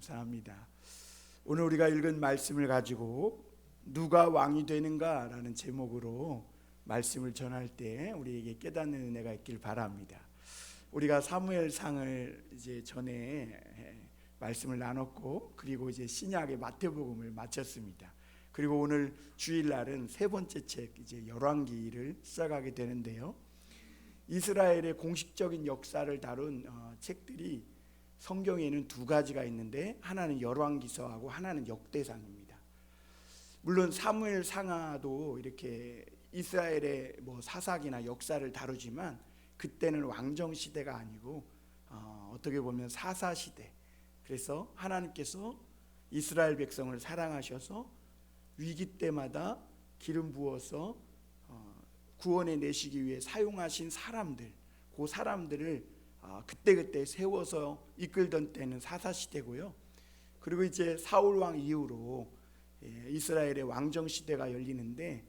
감사합니다. 오늘 우리가 읽은 말씀을 가지고 누가 왕이 되는가라는 제목으로 말씀을 전할 때 우리에게 깨닫는 은혜가 있길 바랍니다. 우리가 사무엘상을 이제 전에 말씀을 나눴고, 그리고 이제 신약의 마태복음을 마쳤습니다. 그리고 오늘 주일날은 세 번째 책 이제 열왕기를 시작하게 되는데요. 이스라엘의 공식적인 역사를 다룬 책들이 성경에는 두 가지가 있는데, 하나는 열왕기서하고 하나는 역대상입니다. 물론 사무엘상하도 이렇게 이스라엘의 사사기나 역사를 다루지만 그때는 왕정 시대가 아니고 어떻게 보면 사사 시대. 그래서 하나님께서 이스라엘 백성을 사랑하셔서 위기 때마다 기름 부어서 구원해 내시기 위해 사용하신 사람들, 그 사람들을 그때그때 세워서 이끌던 때는 사사시대고요. 그리고 이제 사울 왕 이후로 이스라엘의 왕정 시대가 열리는데,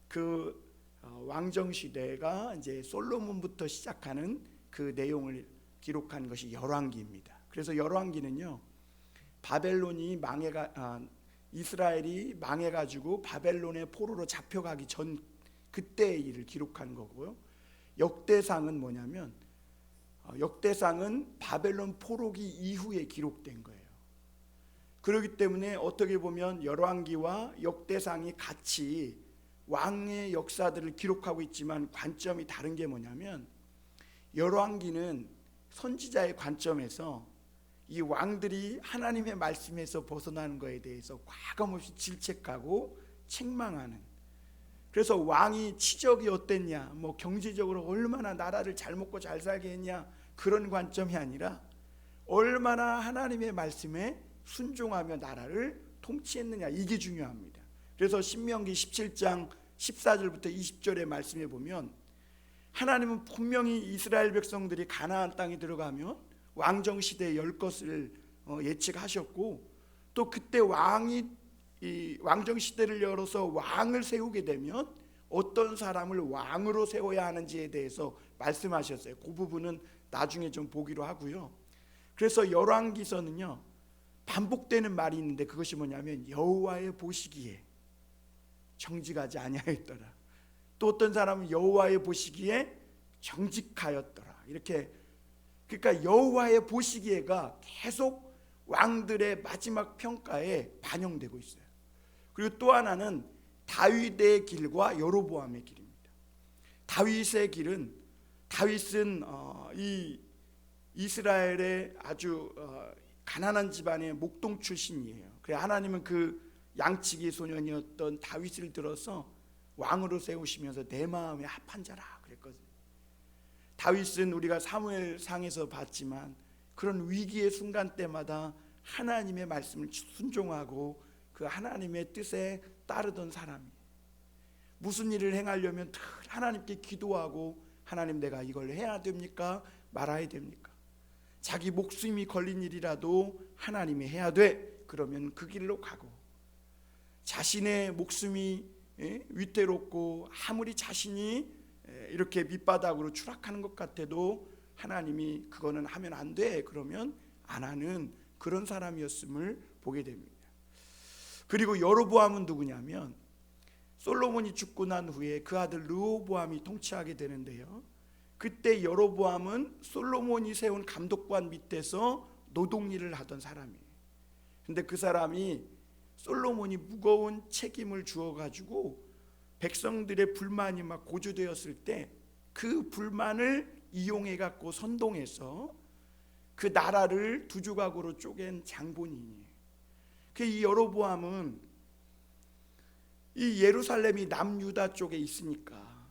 그 왕정 시대가 이제 솔로몬부터 시작하는 그 내용을 기록한 것이 열왕기입니다. 그래서 열왕기는요, 바벨론이 이스라엘이 망해가지고 바벨론의 포로로 잡혀가기 전 그때의 일을 기록한 거고요. 역대상은 뭐냐면, 역대상은 바벨론 포로기 이후에 기록된 거예요. 그렇기 때문에 어떻게 보면 열왕기와 역대상이 같이 왕의 역사들을 기록하고 있지만 관점이 다른 게 뭐냐면, 열왕기는 선지자의 관점에서 이 왕들이 하나님의 말씀에서 벗어나는 것에 대해서 과감없이 질책하고 책망하는, 그래서 왕이 치적이 어땠냐, 경제적으로 얼마나 나라를 잘 먹고 잘 살게 했냐, 그런 관점이 아니라 얼마나 하나님의 말씀에 순종하며 나라를 통치했느냐, 이게 중요합니다. 그래서 신명기 17장 14절부터 20절의 말씀에 보면, 하나님은 분명히 이스라엘 백성들이 가나안 땅에 들어가면 왕정 시대에 열 것을 예측하셨고, 또 그때 이 왕정 시대를 열어서 왕을 세우게 되면 어떤 사람을 왕으로 세워야 하는지에 대해서 말씀하셨어요. 그 부분은 나중에 좀 보기로 하고요. 그래서 열왕기서는요, 반복되는 말이 있는데, 그것이 뭐냐면 여호와의 보시기에 정직하지 아니하였더라, 또 어떤 사람은 여호와의 보시기에 정직하였더라, 이렇게. 그러니까 여호와의 보시기에가 계속 왕들의 마지막 평가에 반영되고 있어요. 그리고 또 하나는 다윗의 길과 여로보암의 길입니다. 다윗의 길은, 다윗은 이 이스라엘의 아주 가난한 집안의 목동 출신이에요. 그래 하나님은 그 양치기 소년이었던 다윗을 들어서 왕으로 세우시면서 내 마음에 합한 자라 그랬거든요. 다윗은 우리가 사무엘상에서 봤지만 그런 위기의 순간 때마다 하나님의 말씀을 순종하고 그 하나님의 뜻에 따르던 사람이에요. 무슨 일을 행하려면 늘 하나님께 기도하고, 하나님 내가 이걸 해야 됩니까? 말아야 됩니까? 자기 목숨이 걸린 일이라도 하나님이 해야 돼, 그러면 그 길로 가고, 자신의 목숨이 위태롭고 아무리 자신이 이렇게 밑바닥으로 추락하는 것 같아도 하나님이 그거는 하면 안 돼, 그러면 안 하는 그런 사람이었음을 보게 됩니다. 그리고 여로보암은 누구냐면, 솔로몬이 죽고 난 후에 그 아들 르호보암이 통치하게 되는데요, 그때 여로보암은 솔로몬이 세운 감독관 밑에서 노동일을 하던 사람이에요. 근데 그 사람이 솔로몬이 무거운 책임을 주어가지고 백성들의 불만이 막 고조되었을 때 그 불만을 이용해갖고 선동해서 그 나라를 두 조각으로 쪼갠 장본인이에요. 이 여로보암은 이 예루살렘이 남유다 쪽에 있으니까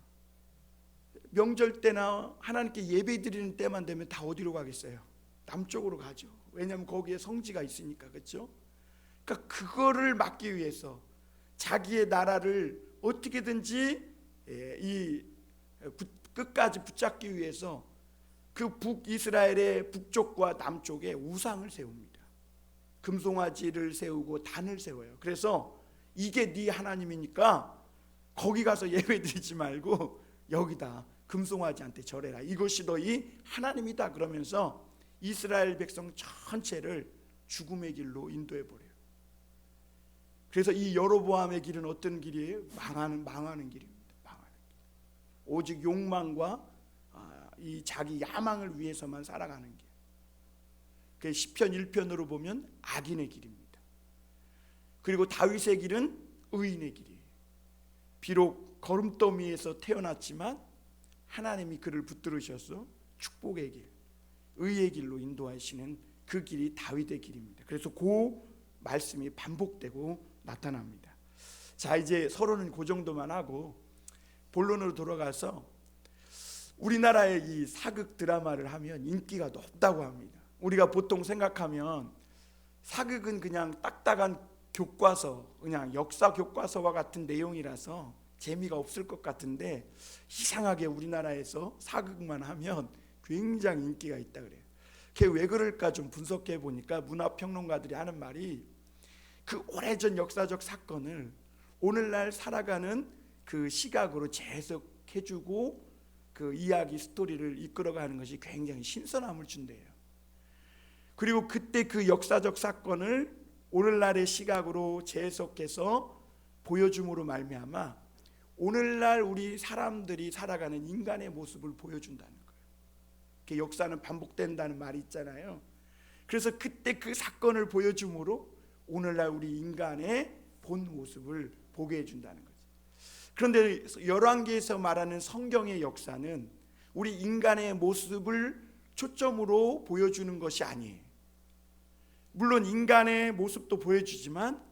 명절 때나 하나님께 예배 드리는 때만 되면 다 어디로 가겠어요? 남쪽으로 가죠. 왜냐하면 거기에 성지가 있으니까. 그렇죠? 그러니까 그거를 막기 위해서 자기의 나라를 어떻게든지 끝까지 붙잡기 위해서 그 북이스라엘의 북쪽과 남쪽에 우상을 세웁니다. 금송아지를 세우고 단을 세워요. 그래서 이게 네 하나님이니까 거기 가서 예배드리지 말고 여기다 금송아지한테 절해라, 이것이 너희 하나님이다, 그러면서 이스라엘 백성 전체를 죽음의 길로 인도해 버려요. 그래서 이 여로보암의 길은 어떤 길이에요? 망하는 길입니다. 망하는 길. 오직 욕망과 이 자기 야망을 위해서만 살아가는 길. 그 시편 1편으로 보면 악인의 길입니다. 그리고 다윗의 길은 의인의 길이에요. 비록 거름더미에서 태어났지만 하나님이 그를 붙들으셔서 축복의 길, 의의 길로 인도하시는 그 길이 다윗의 길입니다. 그래서 그 말씀이 반복되고 나타납니다. 자, 이제 서론은 그 정도만 하고 본론으로 돌아가서 우리나라의 이 사극 드라마를 하면 인기가 높다고 합니다. 우리가 보통 생각하면 사극은 그냥 딱딱한 교과서, 그냥 역사 교과서와 같은 내용이라서 재미가 없을 것 같은데 이상하게 우리나라에서 사극만 하면 굉장히 인기가 있다 그래요. 그게 왜 그럴까 좀 분석해 보니까 문화평론가들이 하는 말이 그 오래전 역사적 사건을 오늘날 살아가는 그 시각으로 재해석해주고 그 이야기 스토리를 이끌어가는 것이 굉장히 신선함을 준대요. 그리고 그때 그 역사적 사건을 오늘날의 시각으로 재해석해서 보여줌으로 말미암아 오늘날 우리 사람들이 살아가는 인간의 모습을 보여준다는 거예요. 그 역사는 반복된다는 말이 있잖아요. 그래서 그때 그 사건을 보여줌으로 오늘날 우리 인간의 본 모습을 보게 해준다는 거죠. 그런데 열왕기에서 말하는 성경의 역사는 우리 인간의 모습을 초점으로 보여주는 것이 아니에요. 물론 인간의 모습도 보여주지만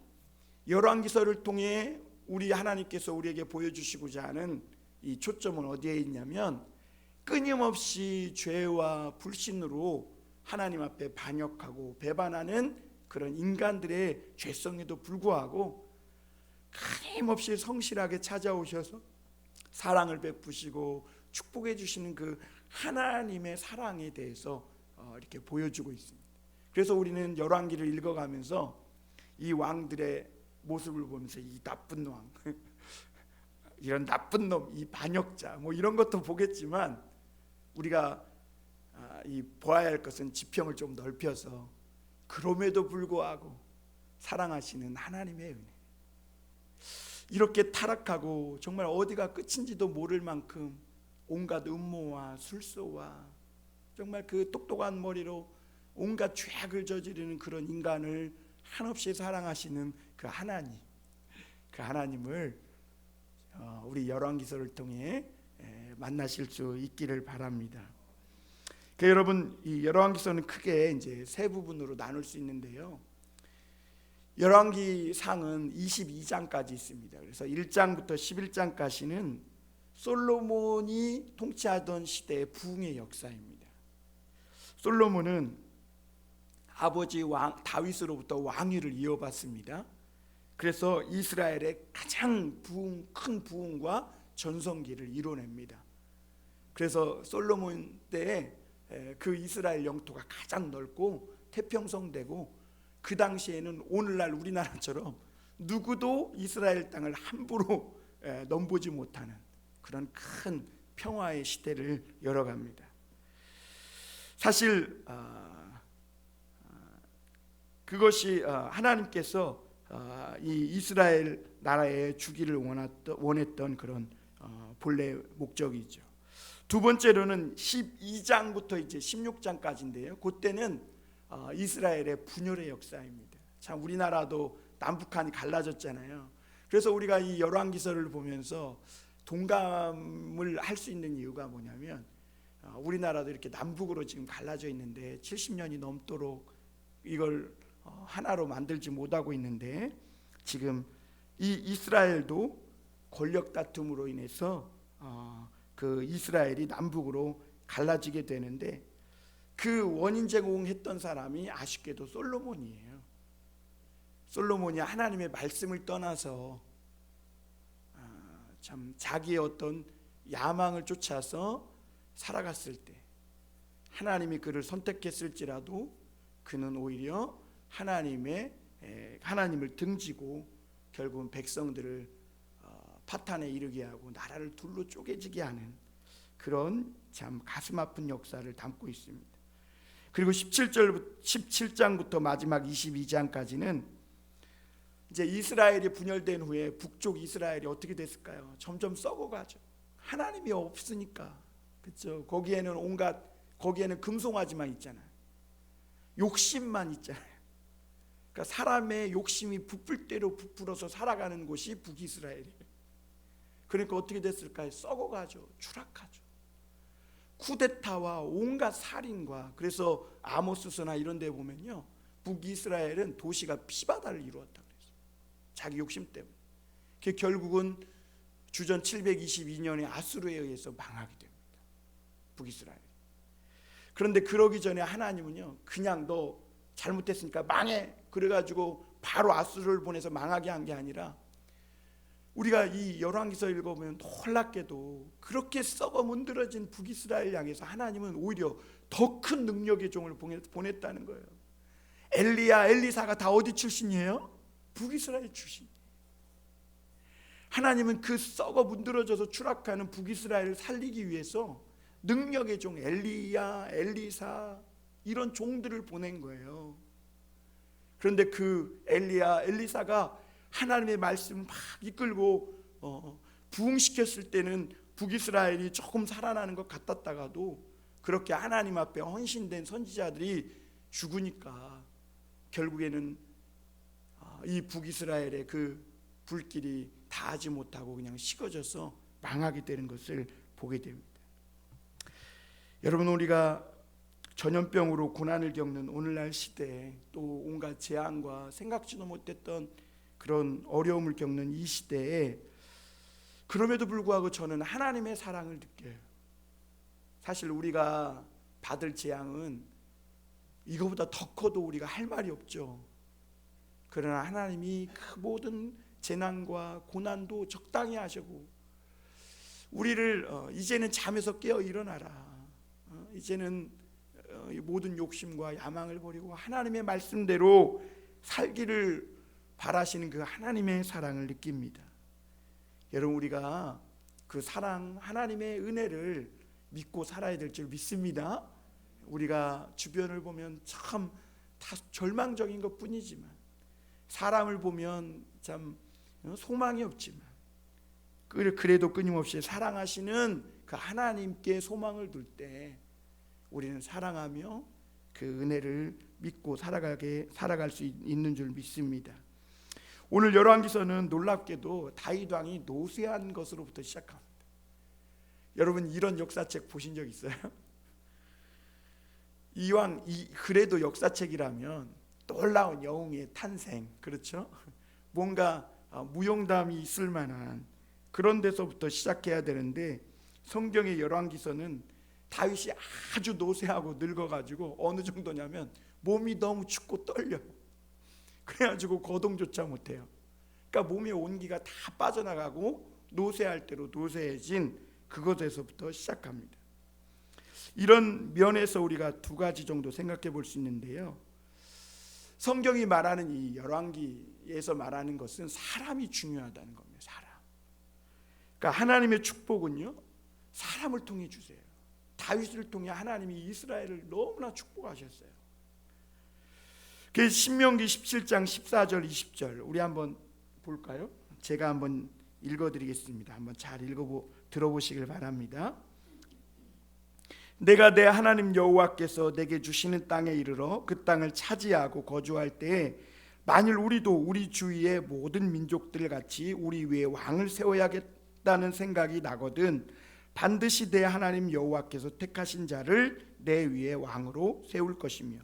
열왕기서를 통해 우리 하나님께서 우리에게 보여주시고자 하는 이 초점은 어디에 있냐면 끊임없이 죄와 불신으로 하나님 앞에 반역하고 배반하는 그런 인간들의 죄성에도 불구하고 끊임없이 성실하게 찾아오셔서 사랑을 베푸시고 축복해 주시는 그 하나님의 사랑에 대해서 이렇게 보여주고 있습니다. 그래서 우리는 열왕기를 읽어가면서 이 왕들의 모습을 보면서 이 나쁜 왕, 이런 나쁜 놈, 이 반역자, 뭐 이런 것도 보겠지만 우리가 이 보아야 할 것은 지평을 좀 넓혀서 그럼에도 불구하고 사랑하시는 하나님의 은혜, 이렇게 타락하고 정말 어디가 끝인지도 모를 만큼 온갖 음모와 술소와 정말 그 똑똑한 머리로 온갖 죄악을 저지르는 그런 인간을 한없이 사랑하시는 그 하나님, 그 하나님을 우리 열왕기서를 통해 만나실 수 있기를 바랍니다. 여러분, 이 열왕기서는 크게 이제 세 부분으로 나눌 수 있는데요. 열왕기상은 22장까지 있습니다. 그래서 1장부터 11장까지는 솔로몬이 통치하던 시대의 부흥의 역사입니다. 솔로몬은 아버지 왕 다윗으로부터 왕위를 이어받습니다. 그래서 이스라엘의 가장 큰 부흥과 전성기를 이뤄냅니다. 그래서 솔로몬 때에 그 이스라엘 영토가 가장 넓고 태평성되고 그 당시에는 오늘날 우리나라처럼 누구도 이스라엘 땅을 함부로 넘보지 못하는 그런 큰 평화의 시대를 열어갑니다. 사실 그것이 하나님께서 이 이스라엘 나라에 주기를 원했던 그런 본래 목적이죠. 두 번째로는 12장부터 이제 16장까지인데요. 그때는 이스라엘의 분열의 역사입니다. 참 우리나라도 남북한이 갈라졌잖아요. 그래서 우리가 이 열왕기서를 보면서 동감을 할 수 있는 이유가 뭐냐면 우리나라도 이렇게 남북으로 지금 갈라져 있는데 70년이 넘도록 이걸 하나로 만들지 못하고 있는데 지금 이 이스라엘도 권력 다툼으로 인해서 그 이스라엘이 남북으로 갈라지게 되는데 그 원인 제공했던 사람이 아쉽게도 솔로몬이에요. 솔로몬이 하나님의 말씀을 떠나서 참 자기의 어떤 야망을 쫓아서 살아갔을 때 하나님이 그를 선택했을지라도 그는 오히려 하나님을 등지고 결국은 백성들을 파탄에 이르게 하고 나라를 둘로 쪼개지게 하는 그런 참 가슴 아픈 역사를 담고 있습니다. 그리고 17장부터 마지막 22장까지는 이제 이스라엘이 분열된 후에 북쪽 이스라엘이 어떻게 됐을까요? 점점 썩어가죠. 하나님이 없으니까. 그렇죠? 거기에는 금송아지만 있잖아요. 욕심만 있잖아요. 그러니까 사람의 욕심이 부풀 대로 부풀어서 살아가는 곳이 북이스라엘이에요. 그러니까 어떻게 됐을까요? 썩어가죠. 추락하죠. 쿠데타와 온갖 살인과, 그래서 아모스서나 이런 데 보면요, 북이스라엘은 도시가 피바다를 이루었다 그랬어요. 자기 욕심 때문에. 결국은 주전 722년에 아수르에 의해서 망하게 됩니다. 북이스라엘. 그런데 그러기 전에 하나님은요, 그냥 너 잘못했으니까 망해, 그래가지고 바로 아수르를 보내서 망하게 한 게 아니라, 우리가 이 열왕기서 읽어보면 놀랍게도 그렇게 썩어 문드러진 북이스라엘 향해서 하나님은 오히려 더 큰 능력의 종을 보냈다는 거예요. 엘리사가 다 어디 출신이에요? 북이스라엘 출신. 하나님은 그 썩어 문드러져서 추락하는 북이스라엘을 살리기 위해서 능력의 종 엘리사 이런 종들을 보낸 거예요. 그런데 그 엘리사가 하나님의 말씀을 막 이끌고 부흥시켰을 때는 북이스라엘이 조금 살아나는 것 같았다가도 그렇게 하나님 앞에 헌신된 선지자들이 죽으니까 결국에는 이 북이스라엘의 그 불길이 닿지 못하고 그냥 식어져서 망하게 되는 것을 보게 됩니다. 여러분, 우리가 전염병으로 고난을 겪는 오늘날 시대에 또 온갖 재앙과 생각지도 못했던 그런 어려움을 겪는 이 시대에 그럼에도 불구하고 저는 하나님의 사랑을 느껴요. 사실 우리가 받을 재앙은 이거보다 더 커도 우리가 할 말이 없죠. 그러나 하나님이 그 모든 재난과 고난도 적당히 하시고 우리를 이제는 잠에서 깨어 일어나라, 이제는 모든 욕심과 야망을 버리고 하나님의 말씀대로 살기를 바라시는 그 하나님의 사랑을 느낍니다. 여러분, 우리가 그 사랑, 하나님의 은혜를 믿고 살아야 될 줄 믿습니다. 우리가 주변을 보면 참 다 절망적인 것 뿐이지만, 사람을 보면 참 소망이 없지만, 그래도 끊임없이 사랑하시는 그 하나님께 소망을 둘 때 우리는 사랑하며 그 은혜를 믿고 살아갈 수 있는 줄 믿습니다. 오늘 열왕기서는 놀랍게도 다윗 왕이 노쇠한 것으로부터 시작합니다. 여러분, 이런 역사책 보신 적 있어요? 그래도 역사책이라면 놀라운 영웅의 탄생, 그렇죠? 뭔가 무용담이 있을 만한 그런 데서부터 시작해야 되는데, 성경의 열왕기서는 다윗이 아주 노쇠하고 늙어가지고 어느 정도냐면 몸이 너무 춥고 떨려요. 그래가지고 거동조차 못해요. 그러니까 몸의 온기가 다 빠져나가고 노쇠할 대로 노쇠해진 그것에서부터 시작합니다. 이런 면에서 우리가 두 가지 정도 생각해 볼 수 있는데요, 성경이 말하는 이 열왕기에서 말하는 것은 사람이 중요하다는 겁니다. 사람. 그러니까 하나님의 축복은요, 사람을 통해 주세요. 다윗을 통해 하나님이 이스라엘을 너무나 축복하셨어요. 그 신명기 17장 14절 20절 우리 한번 볼까요? 제가 한번 읽어드리겠습니다. 한번 잘 들어보시길 바랍니다. 내가 내 하나님 여호와께서 내게 주시는 땅에 이르러 그 땅을 차지하고 거주할 때에 만일 우리도 우리 주위의 모든 민족들 같이 우리 위에 왕을 세워야겠다는 생각이 나거든 반드시 내 하나님 여호와께서 택하신 자를 내 위에 왕으로 세울 것이며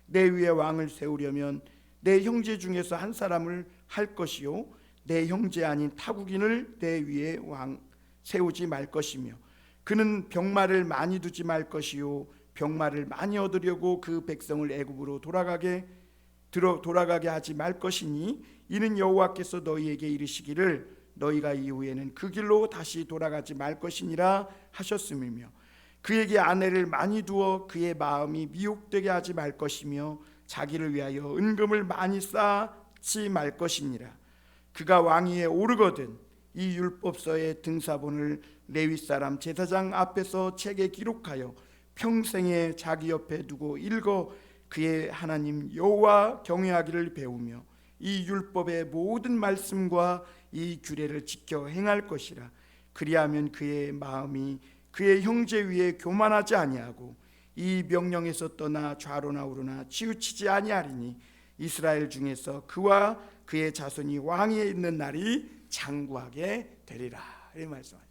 내 위에 왕을 세우려면 내 형제 중에서 한 사람을 할 것이요 내 형제 아닌 타국인을 내 위에 왕 세우지 말 것이며 그는 병마를 많이 두지 말 것이요 병마를 많이 얻으려고 그 백성을 애굽으로 돌아가게 하지 말 것이니 이는 여호와께서 너희에게 이르시기를 너희가 이후에는 그 길로 다시 돌아가지 말 것이니라 하셨음이며 그에게 아내를 많이 두어 그의 마음이 미혹되게 하지 말 것이며 자기를 위하여 은금을 많이 쌓지 말 것이니라. 그가 왕위에 오르거든 이 율법서의 등사본을 레위 사람 제사장 앞에서 책에 기록하여 평생에 자기 옆에 두고 읽어 그의 하나님 여호와 경외하기를 배우며 이 율법의 모든 말씀과 이 규례를 지켜 행할 것이라. 그리하면 그의 마음이 그의 형제 위에 교만하지 아니하고 이 명령에서 떠나 좌로나 우로나 치우치지 아니하리니 이스라엘 중에서 그와 그의 자손이 왕위에 있는 날이 장구하게 되리라. 이 말씀하죠.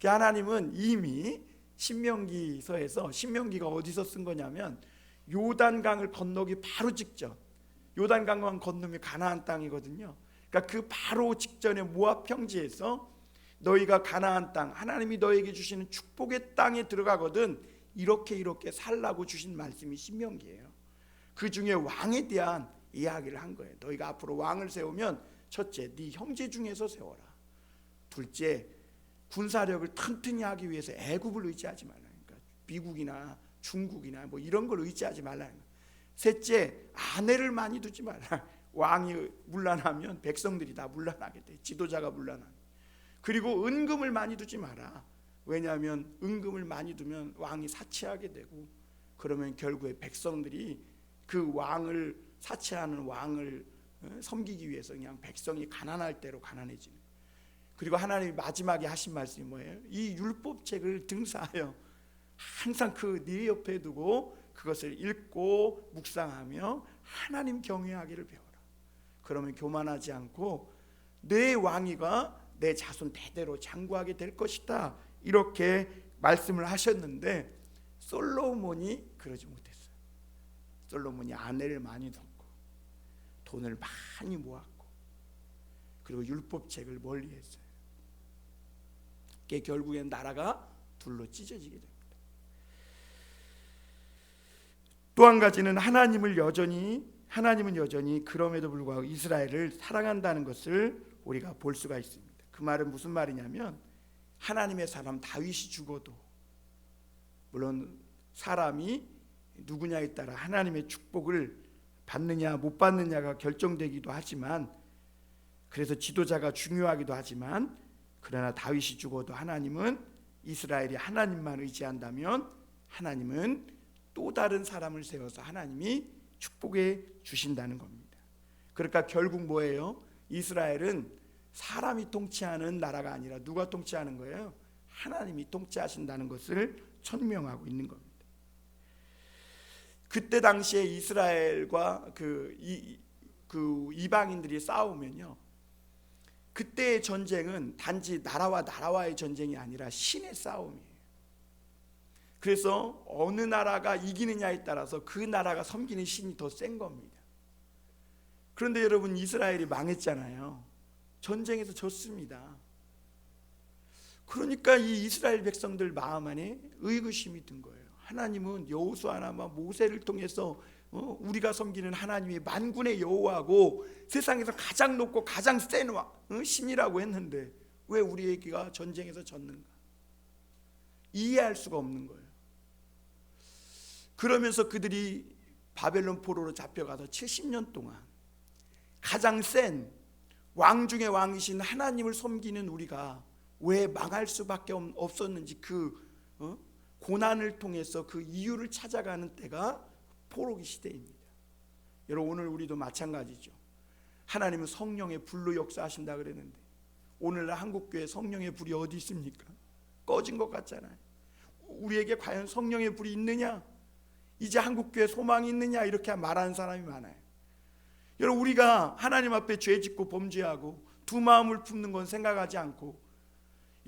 하나님은 이미 신명기서에서, 신명기가 어디서 쓴 거냐면 요단강을 건너기 바로 직전, 요단강만 건너면 가나안 땅이거든요. 그러니까 그 바로 직전에 모압 평지에서 너희가 가나안 땅, 하나님이 너에게 주시는 축복의 땅에 들어가거든 이렇게 살라고 주신 말씀이 신명기예요. 그 중에 왕에 대한 이야기를 한 거예요. 너희가 앞으로 왕을 세우면 첫째, 네 형제 중에서 세워라. 둘째, 군사력을 튼튼히 하기 위해서 애굽을 의지하지 말라. 그러니까 미국이나 중국이나 뭐 이런 걸 의지하지 말라. 셋째, 아내를 많이 두지 말라. 왕이 문란하면 백성들이 다 문란하게 돼. 지도자가 문란하면. 그리고 은금을 많이 두지 마라. 왜냐하면 은금을 많이 두면 왕이 사치하게 되고 그러면 결국에 백성들이 그 왕을 사치하는 왕을 섬기기 위해서 그냥 백성이 가난할 대로 가난해지는. 그리고 하나님이 마지막에 하신 말씀이 뭐예요? 이 율법책을 등사하여 항상 그 네 옆에 두고 그것을 읽고 묵상하며 하나님 경외하기를 배워라. 그러면 교만하지 않고 내 왕위가 내 자손 대대로 장구하게 될 것이다. 이렇게 말씀을 하셨는데 솔로몬이 그러지 못했어요. 솔로몬이 아내를 많이 뒀고 돈을 많이 모았고 그리고 율법책을 멀리했어요. 그게 결국엔 나라가 둘로 찢어지게 됩니다. 또 한 가지는 하나님은 여전히 그럼에도 불구하고 이스라엘을 사랑한다는 것을 우리가 볼 수가 있습니다. 그 말은 무슨 말이냐면 하나님의 사람 다윗이 죽어도, 물론 사람이 누구냐에 따라 하나님의 축복을 받느냐 못 받느냐가 결정되기도 하지만, 그래서 지도자가 중요하기도 하지만, 그러나 다윗이 죽어도 하나님은, 이스라엘이 하나님만 의지한다면 하나님은 또 다른 사람을 세워서 하나님이 축복해 주신다는 겁니다. 그러니까 결국 뭐예요? 이스라엘은 사람이 통치하는 나라가 아니라 누가 통치하는 거예요? 하나님이 통치하신다는 것을 천명하고 있는 겁니다. 그때 당시에 이스라엘과 그 이방인들이 싸우면요, 그때의 전쟁은 단지 나라와 나라와의 전쟁이 아니라 신의 싸움이에요. 그래서 어느 나라가 이기느냐에 따라서 그 나라가 섬기는 신이 더 센 겁니다. 그런데 여러분, 이스라엘이 망했잖아요. 전쟁에서 졌습니다. 그러니까 이 이스라엘 백성들 마음 안에 의구심이 든 거예요. 하나님은 여호수아나 모세를 통해서 우리가 섬기는 하나님이 만군의 여호와고 세상에서 가장 높고 가장 센 신이라고 했는데 왜 우리에게가 전쟁에서 졌는가? 이해할 수가 없는 거예요. 그러면서 그들이 바벨론 포로로 잡혀가서 70년 동안 가장 센 왕 중의 왕이신 하나님을 섬기는 우리가 왜 망할 수밖에 없었는지, 그 고난을 통해서 그 이유를 찾아가는 때가 포로기 시대입니다. 여러분, 오늘 우리도 마찬가지죠. 하나님은 성령의 불로 역사하신다 그랬는데 오늘날 한국교회 성령의 불이 어디 있습니까? 꺼진 것 같잖아요. 우리에게 과연 성령의 불이 있느냐? 이제 한국교회 소망이 있느냐? 이렇게 말하는 사람이 많아요. 여러분, 우리가 하나님 앞에 죄짓고 범죄하고 두 마음을 품는 건 생각하지 않고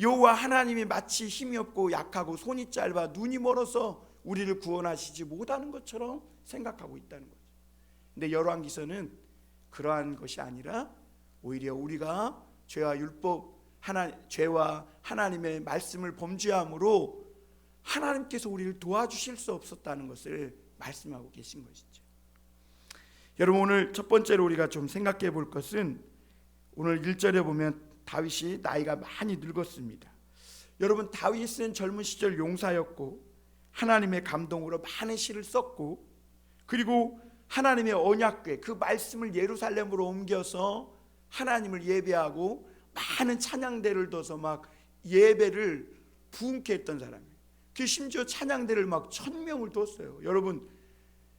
여호와 하나님이 마치 힘이 없고 약하고 손이 짧아 눈이 멀어서 우리를 구원하시지 못하는 것처럼 생각하고 있다는 거죠. 근데 열왕기서는 그러한 것이 아니라 오히려 우리가 죄와 하나님의 말씀을 범죄함으로 하나님께서 우리를 도와주실 수 없었다는 것을 말씀하고 계신 것이죠. 여러분, 오늘 첫 번째로 우리가 좀 생각해 볼 것은, 오늘 1절에 보면 다윗이 나이가 많이 늙었습니다. 여러분, 다윗은 젊은 시절 용사였고 하나님의 감동으로 많은 시를 썼고, 그리고 하나님의 언약궤, 그 말씀을 예루살렘으로 옮겨서 하나님을 예배하고 많은 찬양대를 둬서 막 예배를 부흥케 했던 사람이에요. 그 심지어 찬양대를 막 1000명을 뒀어요. 여러분,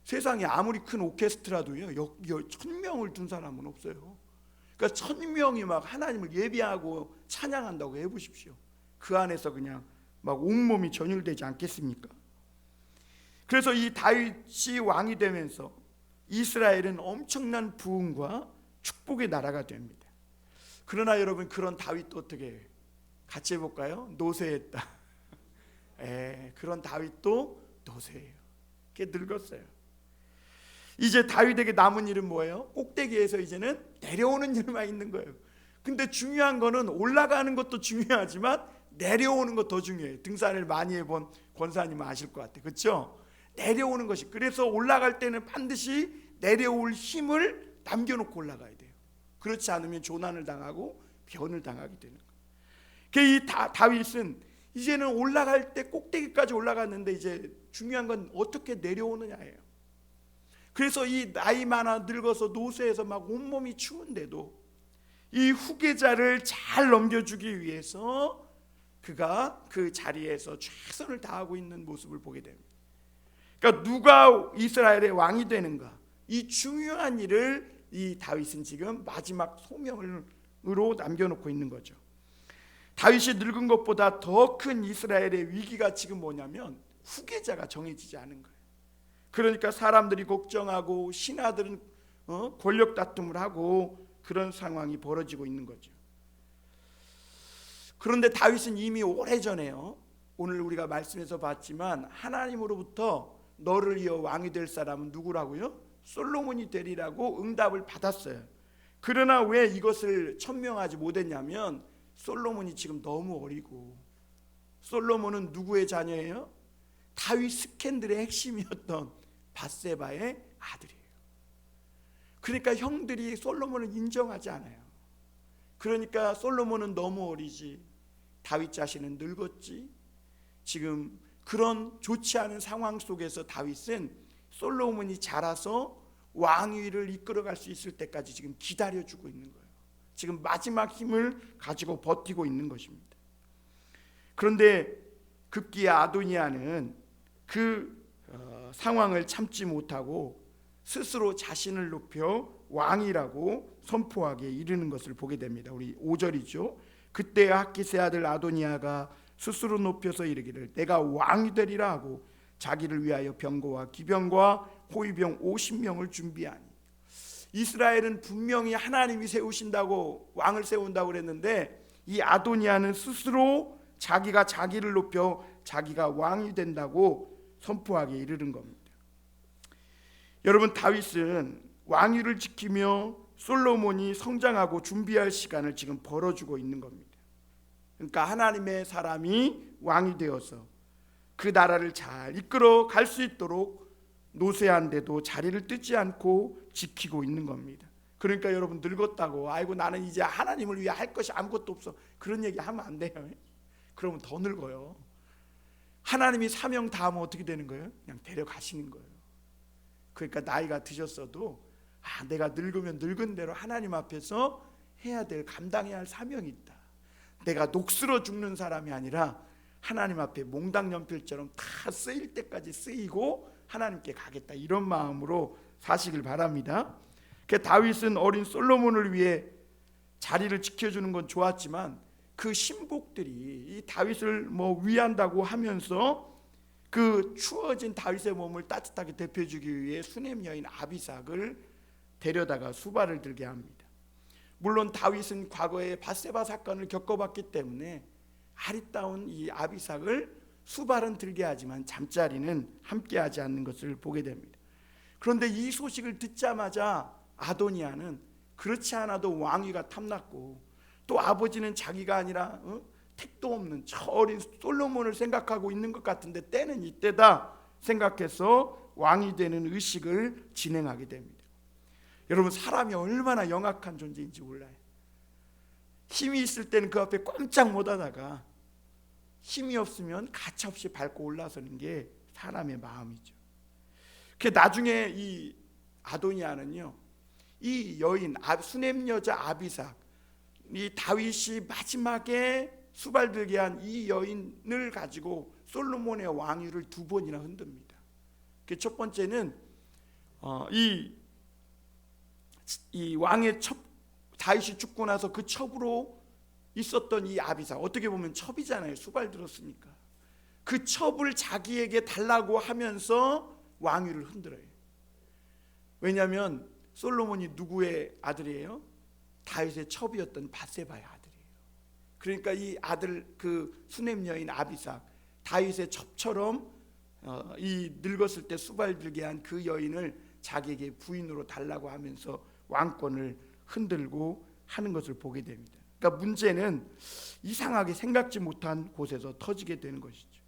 세상에 아무리 큰 오케스트라도요 1000명을 둔 사람은 없어요. 그러니까 1000명이 막 하나님을 예배하고 찬양한다고 해보십시오. 그 안에서 그냥 막 온몸이 전율되지 않겠습니까? 그래서 이 다윗이 왕이 되면서 이스라엘은 엄청난 부흥과 축복의 나라가 됩니다. 그러나 여러분, 그런 다윗도 어떻게 해요? 같이 해볼까요? 노쇠했다. 그런 다윗도 노쇠해요. 그게 늙었어요. 이제 다윗에게 남은 일은 뭐예요? 꼭대기에서 이제는 내려오는 일만 있는 거예요. 근데 중요한 거는 올라가는 것도 중요하지만 내려오는 것 더 중요해요. 등산을 많이 해본 권사님은 아실 것 같아요. 그렇죠? 내려오는 것이, 그래서 올라갈 때는 반드시 내려올 힘을 남겨놓고 올라가야 돼요. 그렇지 않으면 조난을 당하고 변을 당하게 되는 거예요. 이 다윗은 이제는 올라갈 때 꼭대기까지 올라갔는데 이제 중요한 건 어떻게 내려오느냐예요. 그래서 이 나이 많아 늙어서 노쇠해서 막 온몸이 추운데도 이 후계자를 잘 넘겨주기 위해서 그가 그 자리에서 최선을 다하고 있는 모습을 보게 됩니다. 그러니까 누가 이스라엘의 왕이 되는가, 이 중요한 일을 이 다윗은 지금 마지막 소명으로 남겨놓고 있는 거죠. 다윗이 늙은 것보다 더 큰 이스라엘의 위기가 지금 뭐냐면 후계자가 정해지지 않은 거예요. 그러니까 사람들이 걱정하고 신하들은 권력 다툼을 하고 그런 상황이 벌어지고 있는 거죠. 그런데 다윗은 이미 오래전에요, 오늘 우리가 말씀에서 봤지만 하나님으로부터 너를 이어 왕이 될 사람은 누구라고요? 솔로몬이 되리라고 응답을 받았어요. 그러나 왜 이것을 천명하지 못했냐면 솔로몬이 지금 너무 어리고, 솔로몬은 누구의 자녀예요? 다윗 스캔들의 핵심이었던 밧세바의 아들이에요. 그러니까 형들이 솔로몬을 인정하지 않아요. 그러니까 솔로몬은 너무 어리지, 다윗 자신은 늙었지. 지금 그런 좋지 않은 상황 속에서 다윗은 솔로몬이 자라서 왕위를 이끌어갈 수 있을 때까지 지금 기다려주고 있는 거예요. 지금 마지막 힘을 가지고 버티고 있는 것입니다. 그런데 급기야 아도니아는 그 상황을 참지 못하고 스스로 자신을 높여 왕이라고 선포하게 이르는 것을 보게 됩니다. 우리 5절이죠. 그때 학기세 아들 아도니아가 스스로 높여서 이르기를 내가 왕이 되리라 하고 자기를 위하여 병거와 기병과 호위병 50명을 준비하니. 이스라엘은 분명히 하나님이 세우신다고 왕을 세운다고 그랬는데 이 아도니아는 스스로 자기가 자기를 높여 자기가 왕이 된다고 선포하게 이르는 겁니다. 여러분, 다윗은 왕위를 지키며 솔로몬이 성장하고 준비할 시간을 지금 벌어주고 있는 겁니다. 그러니까 하나님의 사람이 왕이 되어서 그 나라를 잘 이끌어 갈 수 있도록 노쇠한데도 자리를 뜨지 않고 지키고 있는 겁니다. 그러니까 여러분, 늙었다고 아이고 나는 이제 하나님을 위해 할 것이 아무것도 없어, 그런 얘기 하면 안 돼요. 그러면 더 늙어요. 하나님이 사명 다하면 어떻게 되는 거예요? 그냥 데려가시는 거예요. 그러니까 나이가 드셨어도 내가 늙으면 늙은 대로 하나님 앞에서 해야 될, 감당해야 할 사명이 있다. 내가 녹슬어 죽는 사람이 아니라 하나님 앞에 몽당 연필처럼 다 쓰일 때까지 쓰이고 하나님께 가겠다, 이런 마음으로 사시길 바랍니다. 다윗은 어린 솔로몬을 위해 자리를 지켜주는 건 좋았지만 그 신복들이 이 다윗을 위한다고 하면서 그 추워진 다윗의 몸을 따뜻하게 데펴주기 위해 수냄 여인 아비삭을 데려다가 수발을 들게 합니다. 물론 다윗은 과거에 밧세바 사건을 겪어봤기 때문에 아리따운 이 아비삭을 수발은 들게 하지만 잠자리는 함께하지 않는 것을 보게 됩니다. 그런데 이 소식을 듣자마자 아도니아는 그렇지 않아도 왕위가 탐났고 또 아버지는 자기가 아니라 택도 없는 저 어린 솔로몬을 생각하고 있는 것 같은데 때는 이때다 생각해서 왕이 되는 의식을 진행하게 됩니다. 여러분, 사람이 얼마나 영악한 존재인지 몰라요. 힘이 있을 때는 그 앞에 꼼짝 못하다가 힘이 없으면 가차없이 밟고 올라서는 게 사람의 마음이죠. 나중에 이 아도니아는요, 이 여인 수냄 여자 아비삭, 이 다윗이 마지막에 수발들게 한 이 여인을 가지고 솔로몬의 왕위를 2번이나 흔듭니다. 그 첫 번째는 이 왕의 다윗이 죽고 나서 그 첩으로 있었던 이 아비삭, 어떻게 보면 첩이잖아요. 수발 들었으니까. 그 첩을 자기에게 달라고 하면서 왕위를 흔들어요. 왜냐하면 솔로몬이 누구의 아들이에요? 다윗의 첩이었던 밧세바의 아들이에요. 그러니까 이 아들, 그 수냄 여인 아비삭, 다윗의 첩처럼 이 늙었을 때 수발 들게 한 그 여인을 자기에게 부인으로 달라고 하면서 왕권을 흔들고 하는 것을 보게 됩니다. 그러니까 문제는 이상하게 생각지 못한 곳에서 터지게 되는 것이죠.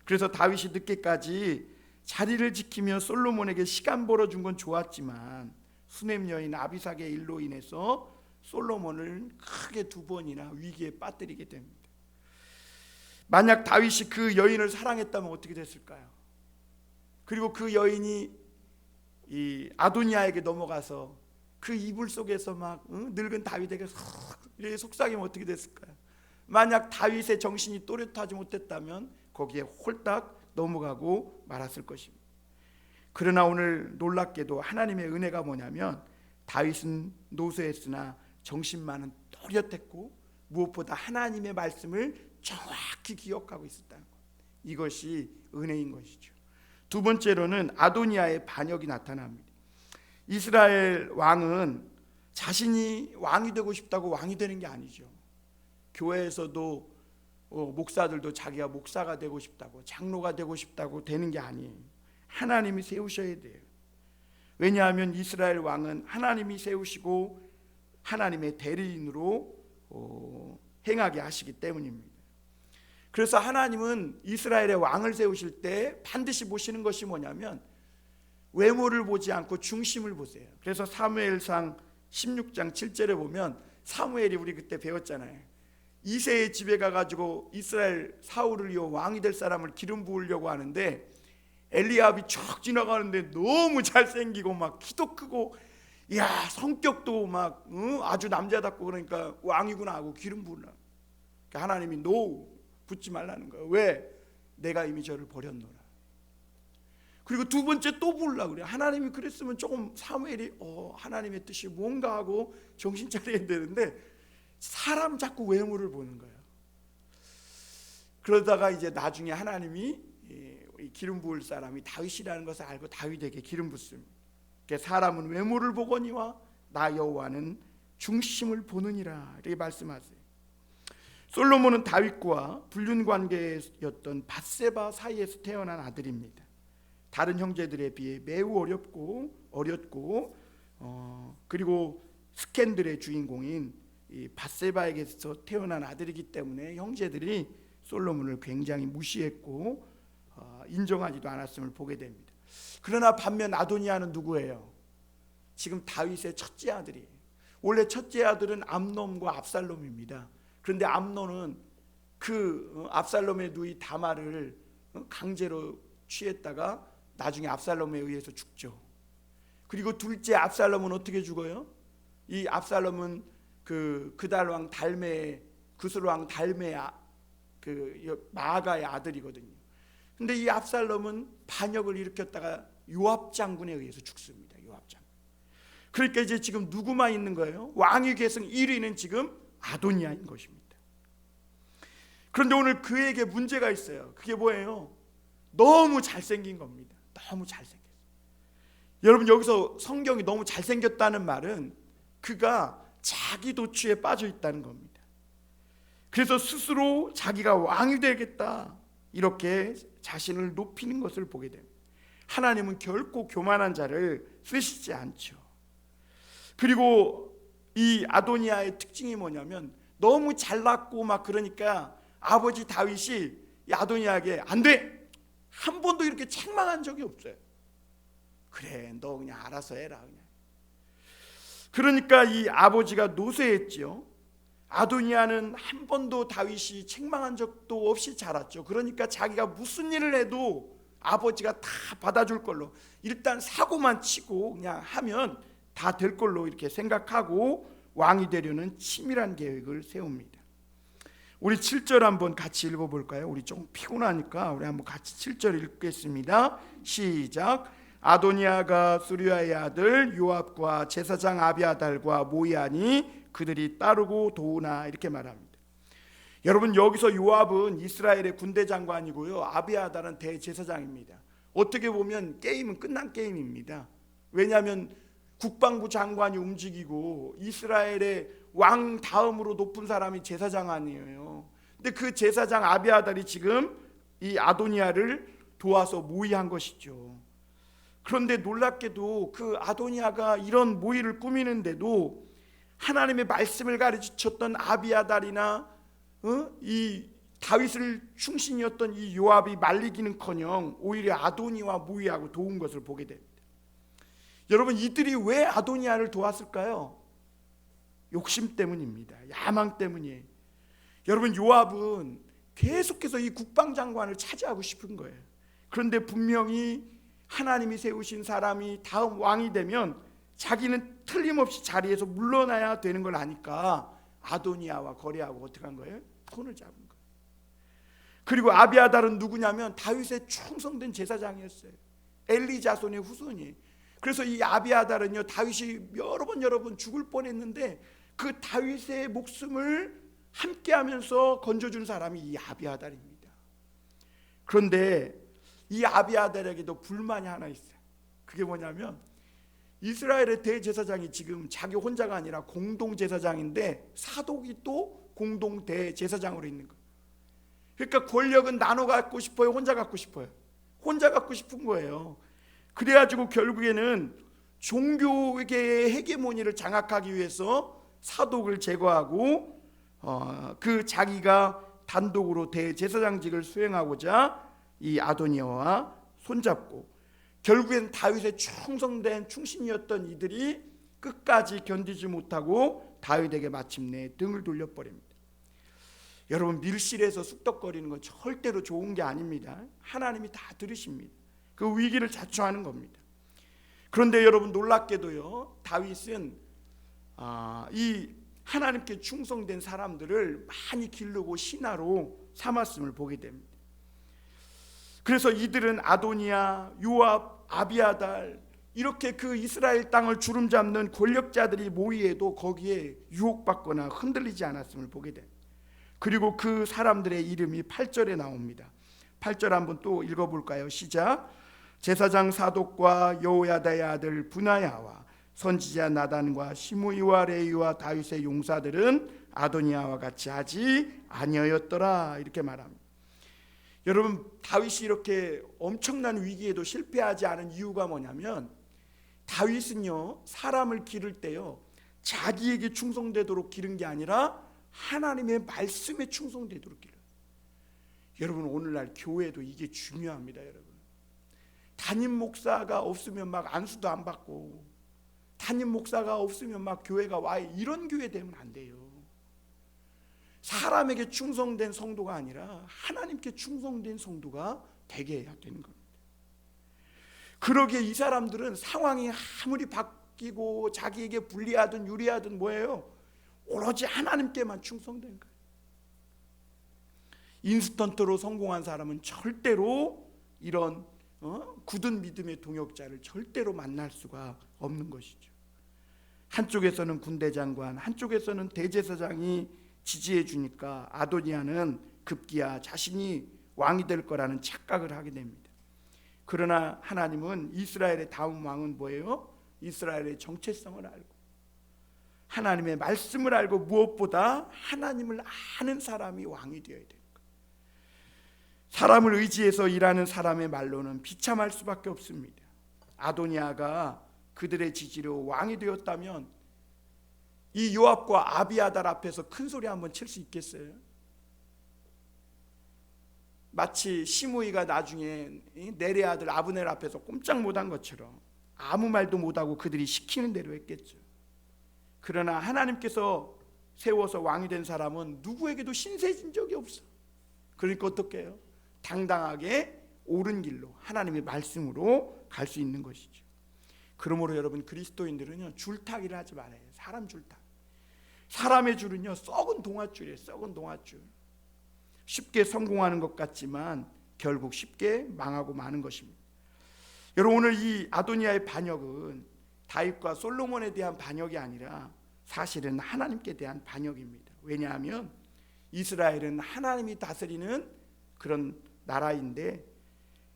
그래서 다윗이 늦게까지 자리를 지키며 솔로몬에게 시간 벌어준 건 좋았지만 수냄 여인 아비삭의 일로 인해서 솔로몬을 크게 2번이나 위기에 빠뜨리게 됩니다. 만약 다윗이 그 여인을 사랑했다면 어떻게 됐을까요? 그리고 그 여인이 이 아도니아에게 넘어가서 그 이불 속에서 막 늙은 다윗에게 이렇게 속삭이면 어떻게 됐을까요? 만약 다윗의 정신이 또렷하지 못했다면 거기에 홀딱 넘어가고 말았을 것입니다. 그러나 오늘 놀랍게도 하나님의 은혜가 뭐냐면 다윗은 노쇠했으나 정신만은 또렷했고 무엇보다 하나님의 말씀을 정확히 기억하고 있었다는 것, 이것이 은혜인 것이죠. 2번째로는 아도니아의 반역이 나타납니다. 이스라엘 왕은 자신이 왕이 되고 싶다고 왕이 되는 게 아니죠. 교회에서도 목사들도 자기가 목사가 되고 싶다고, 장로가 되고 싶다고 되는 게 아니에요. 하나님이 세우셔야 돼요. 왜냐하면 이스라엘 왕은 하나님이 세우시고 하나님의 대리인으로 행하게 하시기 때문입니다. 그래서 하나님은 이스라엘의 왕을 세우실 때 반드시 보시는 것이 뭐냐면 외모를 보지 않고 중심을 보세요. 그래서 사무엘상 16장 7절에 보면 사무엘이, 우리 그때 배웠잖아요, 이새의 집에 가가지고 이스라엘 사울을 이어 왕이 될 사람을 기름 부으려고 하는데 엘리압이 쭉 지나가는데 너무 잘생기고 막 키도 크고 성격도 막 아주 남자답고, 그러니까 왕이구나 하고 기름 부으려고. 그러니까 하나님이 노, 붙지 말라는 거예요. 왜? 내가 이미 저를 버렸노라. 그리고 2번째 또 부으려고 그래요. 하나님이 그랬으면 조금 사무엘이 하나님의 뜻이 뭔가 하고 정신 차려야 되는데 사람 자꾸 외모를 보는 거예요. 그러다가 이제 나중에 하나님이 기름 부을 사람이 다윗이라는 것을 알고 다윗에게 기름 붓습니다. 사람은 외모를 보거니와 나 여호와는 중심을 보느니라, 이렇게 말씀하세요. 솔로몬은 다윗과 불륜관계였던 밧세바 사이에서 태어난 아들입니다. 다른 형제들에 비해 매우 어렸고 그리고 스캔들의 주인공인 이 밧세바에게서 태어난 아들이기 때문에 형제들이 솔로몬을 굉장히 무시했고 인정하지도 않았음을 보게 됩니다. 그러나 반면 아도니아는 누구예요? 지금 다윗의 첫째 아들이에요. 원래 첫째 아들은 암논과 압살롬입니다. 그런데 암논은 그 압살롬의 누이 다말을 강제로 취했다가 나중에 압살롬에 의해서 죽죠. 그리고 둘째 압살롬은 어떻게 죽어요? 이 압살롬은 그달왕 달메, 구슬왕 달메 마아가의 아들이거든요. 근데 이 압살롬은 반역을 일으켰다가 요압 장군에 의해서 죽습니다. 요압 장군. 그러니까 이제 지금 누구만 있는 거예요? 왕위 계승 1위는 지금 아도니아인 것입니다. 그런데 오늘 그에게 문제가 있어요. 그게 뭐예요? 너무 잘생긴 겁니다. 너무 잘생겼어요. 여러분, 여기서 성경이 너무 잘생겼다는 말은 그가 자기 도취에 빠져 있다는 겁니다. 그래서 스스로 자기가 왕이 되겠다, 이렇게 자신을 높이는 것을 보게 됩니다. 하나님은 결코 교만한 자를 쓰시지 않죠. 그리고 이 아도니아의 특징이 뭐냐면 너무 잘났고 막 그러니까 아버지 다윗이 이 아도니아에게 안 돼! 한 번도 이렇게 책망한 적이 없어요. 그래, 너 그냥 알아서 해라 그냥. 그러니까 이 아버지가 노쇠했지요. 아도니아는 한 번도 다윗이 책망한 적도 없이 자랐죠. 그러니까 자기가 무슨 일을 해도 아버지가 다 받아줄 걸로, 일단 사고만 치고 그냥 하면 다 될 걸로 이렇게 생각하고 왕이 되려는 치밀한 계획을 세웁니다. 우리 7절 한번 같이 읽어볼까요? 우리 좀 피곤하니까 우리 한번 같이 7절 읽겠습니다. 시작. 아도니아가 수리아의 아들 요압과 제사장 아비아달과 모이하니 그들이 따르고 도우나, 이렇게 말합니다. 여러분, 여기서 요압은 이스라엘의 군대 장관이고요, 아비아달은 대제사장입니다. 어떻게 보면 게임은 끝난 게임입니다. 왜냐하면 국방부 장관이 움직이고 이스라엘의 왕 다음으로 높은 사람이 제사장 아니에요. 근데 그 제사장 아비아달이 지금 이 아도니아를 도와서 모의한 것이죠. 그런데 놀랍게도 그 아도니아가 이런 모의를 꾸미는데도 하나님의 말씀을 가르쳤던 아비아달이나 이 다윗을 충신이었던 이 요압이 말리기는커녕 오히려 아도니아와 모의하고 도운 것을 보게 됩니다. 여러분, 이들이 왜 아도니아를 도왔을까요? 욕심 때문입니다. 야망 때문이에요. 여러분, 요압은 계속해서 이 국방장관을 차지하고 싶은 거예요. 그런데 분명히 하나님이 세우신 사람이 다음 왕이 되면 자기는 틀림없이 자리에서 물러나야 되는 걸 아니까 아도니아와 거래하고 어떻게 한 거예요? 손을 잡은 거예요. 그리고 아비아달은 누구냐면 다윗의 충성된 제사장이었어요. 엘리 자손의 후손이에요. 그래서 이 아비아달은요, 다윗이 여러 번 죽을 뻔했는데 그 다윗의 목숨을 함께하면서 건져준 사람이 이 아비아달입니다. 그런데 이 아비아달에게도 불만이 하나 있어요. 그게 뭐냐면 이스라엘의 대제사장이 지금 자기 혼자가 아니라 공동제사장인데 사독이 또 공동 대제사장으로 있는 거예요. 그러니까 권력은 나눠 갖고 싶어요, 혼자 갖고 싶어요? 혼자 갖고 싶은 거예요. 그래가지고 결국에는 종교계의 헤게모니를 장악하기 위해서 사독을 제거하고 그 자기가 단독으로 대제사장직을 수행하고자 이 아도니아와 손잡고, 결국엔 다윗의 충성된 충신이었던 이들이 끝까지 견디지 못하고 다윗에게 마침내 등을 돌려버립니다. 여러분, 밀실에서 쑥덕거리는 건 절대로 좋은 게 아닙니다. 하나님이 다 들으십니다. 그 위기를 자초하는 겁니다. 그런데 여러분, 놀랍게도요, 다윗은 이 하나님께 충성된 사람들을 많이 기르고 신하로 삼았음을 보게 됩니다. 그래서 이들은 아도니아, 요압, 아비아달, 이렇게 그 이스라엘 땅을 주름잡는 권력자들이 모이에도 거기에 유혹받거나 흔들리지 않았음을 보게 됩니다. 그리고 그 사람들의 이름이 8절에 나옵니다. 8절 한번 또 읽어볼까요? 시작. 제사장 사독과 여호야다의 아들 분하야와 선지자 나단과 시므이와 레이와 다윗의 용사들은 아도니아와 같이 하지 아니하였더라, 이렇게 말합니다. 여러분, 다윗이 이렇게 엄청난 위기에도 실패하지 않은 이유가 뭐냐면 다윗은요, 사람을 기를 때요, 자기에게 충성되도록 기른 게 아니라 하나님의 말씀에 충성되도록 기르어요. 여러분, 오늘날 교회도 이게 중요합니다. 여러분, 담임 목사가 없으면 막 안수도 안 받고, 담임 목사가 없으면 막 교회가 와, 이런 교회 되면 안 돼요. 사람에게 충성된 성도가 아니라 하나님께 충성된 성도가 되게 해야 되는 겁니다. 그러기에 이 사람들은 상황이 아무리 바뀌고 자기에게 불리하든 유리하든 뭐예요? 오로지 하나님께만 충성된 거예요. 인스턴트로 성공한 사람은 절대로 이런 굳은 믿음의 동역자를 절대로 만날 수가 없는 것이죠. 한쪽에서는 군대 장관, 한쪽에서는 대제사장이 지지해 주니까 아도니아는 급기야 자신이 왕이 될 거라는 착각을 하게 됩니다. 그러나 하나님은 이스라엘의 다음 왕은 뭐예요? 이스라엘의 정체성을 알고 하나님의 말씀을 알고 무엇보다 하나님을 아는 사람이 왕이 되어야 됩니다. 사람을 의지해서 일하는 사람의 말로는 비참할 수밖에 없습니다. 아도니아가 그들의 지지로 왕이 되었다면 이 요압과 아비아달 앞에서 큰 소리 한번 칠 수 있겠어요? 마치 시므이가 나중에 넬의 아들 아브넬 앞에서 꼼짝 못한 것처럼 아무 말도 못하고 그들이 시키는 대로 했겠죠. 그러나 하나님께서 세워서 왕이 된 사람은 누구에게도 신세진 적이 없어. 그러니까 어떻게 해요? 당당하게 옳은 길로 하나님의 말씀으로 갈 수 있는 것이죠. 그러므로 여러분, 그리스도인들은요, 줄타기를 하지 말아요. 사람 줄타기. 사람의 줄은요, 썩은 동아줄이에요. 썩은 동아줄. 쉽게 성공하는 것 같지만 결국 쉽게 망하고 마는 것입니다. 여러분, 오늘 이 아도니아의 반역은 다윗과 솔로몬에 대한 반역이 아니라 사실은 하나님께 대한 반역입니다. 왜냐하면 이스라엘은 하나님이 다스리는 그런 나라인데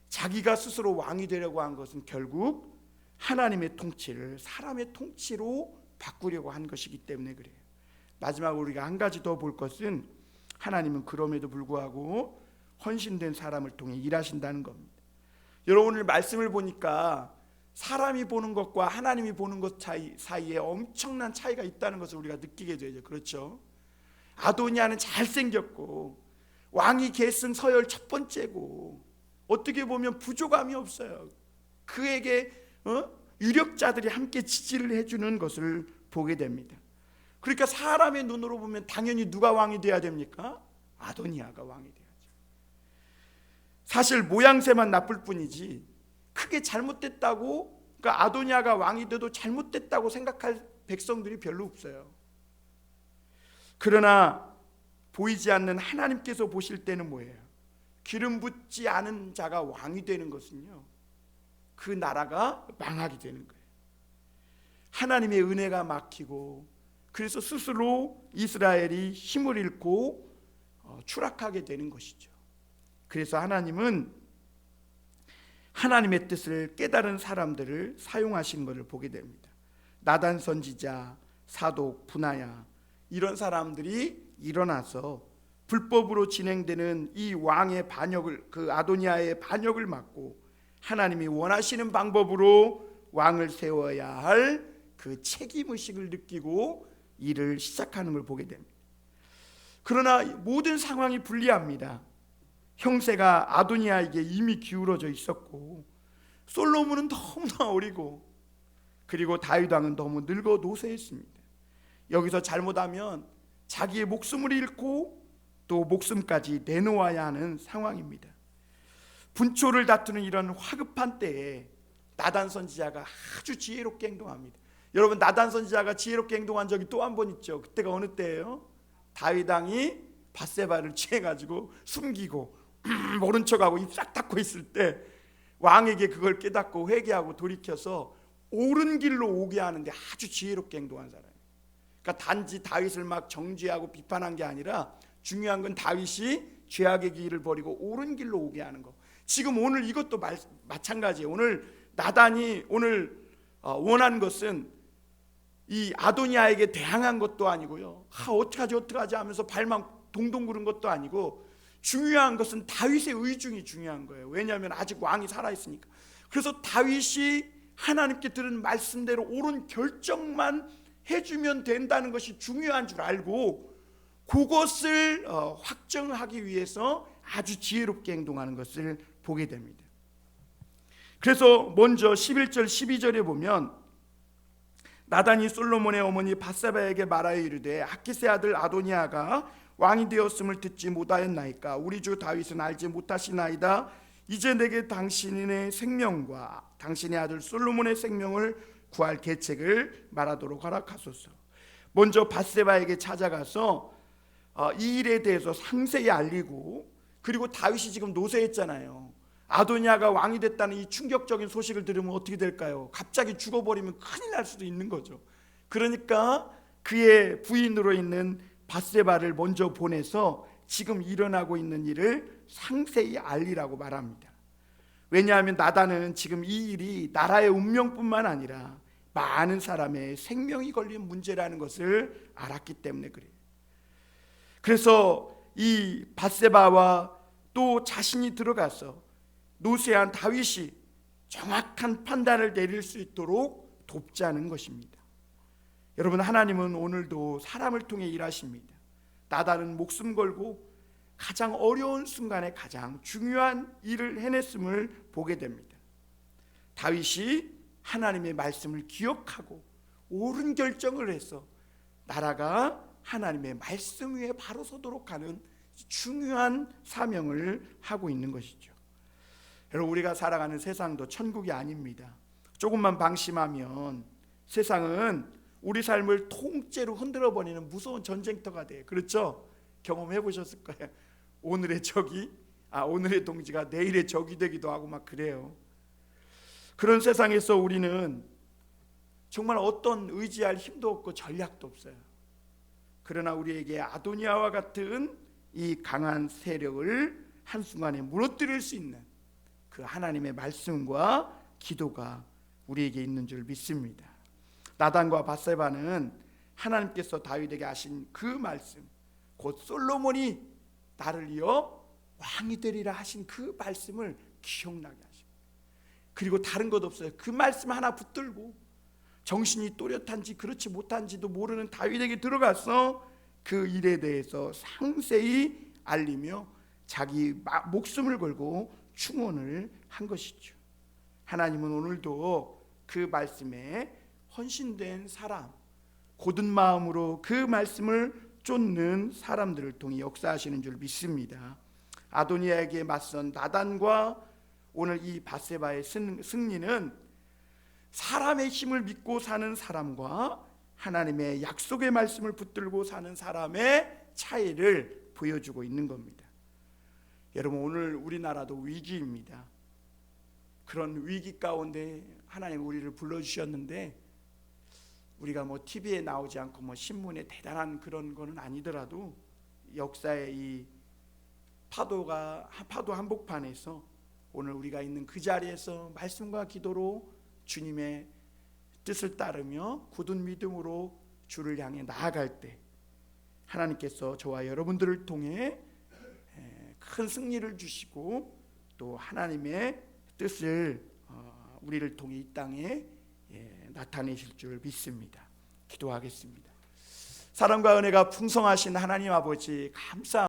자기가 스스로 왕이 되려고 한 것은 결국 하나님의 통치를 사람의 통치로 바꾸려고 한 것이기 때문에 그래요. 마지막으로 우리가 한 가지 더 볼 것은 하나님은 그럼에도 불구하고 헌신된 사람을 통해 일하신다는 겁니다. 여러분, 오늘 말씀을 보니까 사람이 보는 것과 하나님이 보는 것 사이에 엄청난 차이가 있다는 것을 우리가 느끼게 되죠. 그렇죠? 아도니아는 잘생겼고 왕위 계승 서열 첫 번째고 어떻게 보면 부족함이 없어요. 그에게 유력자들이 함께 지지를 해주는 것을 보게 됩니다. 그러니까 사람의 눈으로 보면 당연히 누가 왕이 돼야 됩니까? 아도니아가 왕이 돼야죠. 사실 모양새만 나쁠 뿐이지 크게 잘못됐다고, 그러니까 아도니아가 왕이 돼도 잘못됐다고 생각할 백성들이 별로 없어요. 그러나 보이지 않는 하나님께서 보실 때는 뭐예요? 기름 붓지 않은 자가 왕이 되는 것은요, 그 나라가 망하게 되는 거예요. 하나님의 은혜가 막히고, 그래서 스스로 이스라엘이 힘을 잃고 추락하게 되는 것이죠. 그래서 하나님은 하나님의 뜻을 깨달은 사람들을 사용하신 것을 보게 됩니다. 나단 선지자, 사독, 분하야, 이런 사람들이 일어나서 불법으로 진행되는 이 왕의 반역을, 그 아도니아의 반역을 막고 하나님이 원하시는 방법으로 왕을 세워야 할 그 책임의식을 느끼고 일을 시작하는 걸 보게 됩니다. 그러나 모든 상황이 불리합니다. 형세가 아도니아에게 이미 기울어져 있었고, 솔로몬은 너무나 어리고, 그리고 다윗 왕은 너무 늙어 노쇠했습니다. 여기서 잘못하면 자기의 목숨을 잃고 또 목숨까지 내놓아야 하는 상황입니다. 분초를 다투는 이런 화급한 때에 나단 선지자가 아주 지혜롭게 행동합니다. 여러분, 나단 선지자가 지혜롭게 행동한 적이 또 한 번 있죠. 그때가 어느 때예요? 다윗 왕이 밧세바를 취해가지고 숨기고 모른 척하고 입 싹 닫고 있을 때 왕에게 그걸 깨닫고 회개하고 돌이켜서 옳은 길로 오게 하는데 아주 지혜롭게 행동한 사람이에요. 그러니까 단지 다윗을 막 정죄하고 비판한 게 아니라 중요한 건 다윗이 죄악의 길을 버리고 옳은 길로 오게 하는 거. 지금 오늘 이것도 마찬가지예요. 오늘 나단이 오늘 원한 것은 이 아도니아에게 대항한 것도 아니고요, 어떡하지 하면서 발만 동동 구른 것도 아니고, 중요한 것은 다윗의 의중이 중요한 거예요. 왜냐하면 아직 왕이 살아있으니까. 그래서 다윗이 하나님께 들은 말씀대로 옳은 결정만 해주면 된다는 것이 중요한 줄 알고 그것을 확정하기 위해서 아주 지혜롭게 행동하는 것을 보게 됩니다. 그래서 먼저 11절 12절에 보면 나단이 솔로몬의 어머니 밧세바에게 말하여 이르되 하깃의 아들 아도니아가 왕이 되었음을 듣지 못하였나이까? 우리 주 다윗은 알지 못하시나이다. 이제 내게 당신의 생명과 당신의 아들 솔로몬의 생명을 구할 계책을 말하도록 허락하소서. 먼저 밧세바에게 찾아가서 이 일에 대해서 상세히 알리고, 그리고 다윗이 지금 노쇠했잖아요. 아도니아가 왕이 됐다는 이 충격적인 소식을 들으면 어떻게 될까요? 갑자기 죽어버리면 큰일 날 수도 있는 거죠. 그러니까 그의 부인으로 있는 밧세바를 먼저 보내서 지금 일어나고 있는 일을 상세히 알리라고 말합니다. 왜냐하면 나단은 지금 이 일이 나라의 운명뿐만 아니라 많은 사람의 생명이 걸린 문제라는 것을 알았기 때문에 그래요. 그래서 이 밧세바와 또 자신이 들어가서 노쇠한 다윗이 정확한 판단을 내릴 수 있도록 돕자는 것입니다. 여러분, 하나님은 오늘도 사람을 통해 일하십니다. 나단은 목숨 걸고 가장 어려운 순간에 가장 중요한 일을 해냈음을 보게 됩니다. 다윗이 하나님의 말씀을 기억하고 옳은 결정을 해서 나라가 하나님의 말씀 위에 바로 서도록 하는 중요한 사명을 하고 있는 것이죠. 여러분, 우리가 살아가는 세상도 천국이 아닙니다. 조금만 방심하면 세상은 우리 삶을 통째로 흔들어버리는 무서운 전쟁터가 돼요. 그렇죠? 경험해 보셨을 거예요. 오늘의 동지가 내일의 적이 되기도 하고 막 그래요. 그런 세상에서 우리는 정말 어떤 의지할 힘도 없고 전략도 없어요. 그러나 우리에게 아도니아와 같은 이 강한 세력을 한순간에 무너뜨릴 수 있는 그 하나님의 말씀과 기도가 우리에게 있는 줄 믿습니다. 나단과 밧세바는 하나님께서 다윗에게 하신 그 말씀, 곧 솔로몬이 나를 이어 왕이 되리라 하신 그 말씀을 기억나게 하시고, 그리고 다른 것 없어요. 그 말씀 하나 붙들고 정신이 또렷한지 그렇지 못한지도 모르는 다윗에게 들어가서 그 일에 대해서 상세히 알리며 자기 목숨을 걸고 충원을 한 것이죠. 하나님은 오늘도 그 말씀에 헌신된 사람, 고든 마음으로 그 말씀을 쫓는 사람들을 통해 역사하시는 줄 믿습니다. 아도니아에게 맞선 나단과 오늘 이 밧세바의 승리는 사람의 힘을 믿고 사는 사람과 하나님의 약속의 말씀을 붙들고 사는 사람의 차이를 보여주고 있는 겁니다. 여러분, 오늘 우리나라도 위기입니다. 그런 위기 가운데 하나님 우리를 불러주셨는데, 우리가 뭐 TV에 나오지 않고 뭐 신문에 대단한 그런 거는 아니더라도 역사의 이 파도 한복판에서 오늘 우리가 있는 그 자리에서 말씀과 기도로 주님의 뜻을 따르며 굳은 믿음으로 주를 향해 나아갈 때 하나님께서 저와 여러분들을 통해 큰 승리를 주시고 또 하나님의 뜻을 우리를 통해 이 땅에 나타내실 줄 믿습니다. 기도하겠습니다. 사랑과 은혜가 풍성하신 하나님 아버지, 감사합니다.